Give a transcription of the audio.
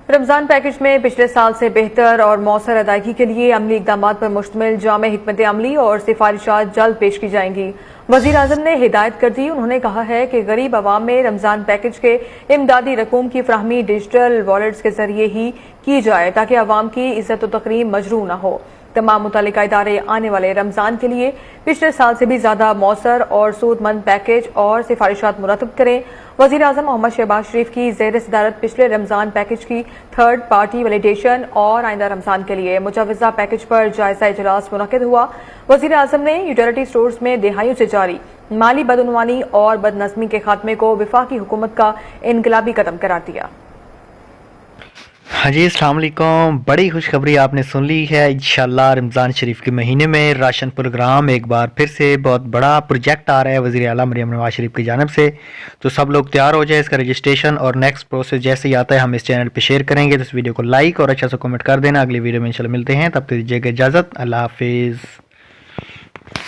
Ramzan package में पिछले साल से बेहतर और मौसर अदायगी के लिए अमली इकदामात पर मुश्तमिल जामे हिकमत अमली और सिफारिशात जल्द पेश की जाएंगी। वजीर आजम ने हिदायत कर दी। उन्होंने कहा है कि गरीब अवाम में रमजान पैकेज के इमदादी रकूम की फराहमी डिजिटल वॉलेट्स के जरिए ही की जाए ताकि अवाम की इज्जत व तकरीम मजरू न हो। तमाम मुतल्लिका इदारे आने वाले रमजान के लिए पिछले साल से भी ज्यादा मौसर और सूदमंद पैकेज और सिफारिशात मुरतब करें। वजीर आजम मोहम्मद शहबाज शरीफ की ज़ेर सदारत पिछले रमजान पैकेज की थर्ड पार्टी वैलिडेशन और आइंदा रमजान के लिए मुजवजा पैकेज पर जायजा इजलास मुनक्किद हुआ। वजीर आजम ने यूटिलिटी स्टोर्स में दिहाइयों से जारी माली बदउनवानी और बदनज़मी के खात्मे को वफाकी हुकूमत का इनकलाबी कदम करार दिया। हाँ जी, अस्सलाम वालेकुम। बड़ी खुशखबरी आपने सुन ली है। इंशाल्लाह रमज़ान शरीफ के महीने में राशन प्रोग्राम एक बार फिर से बहुत बड़ा प्रोजेक्ट आ रहा है वज़ीर आला मरियम नवाज शरीफ की जानिब से। तो सब लोग तैयार हो जाए। इसका रजिस्ट्रेशन और नेक्स्ट प्रोसेस जैसे ही आता है हम इस चैनल पे शेयर करेंगे। तो इस वीडियो को लाइक और अच्छा सा कमेंट कर देना। अगली वीडियो में इंशाल्लाह मिलते हैं, तब तक दीजिएगा इजाज़त। अल्लाह हाफिज़।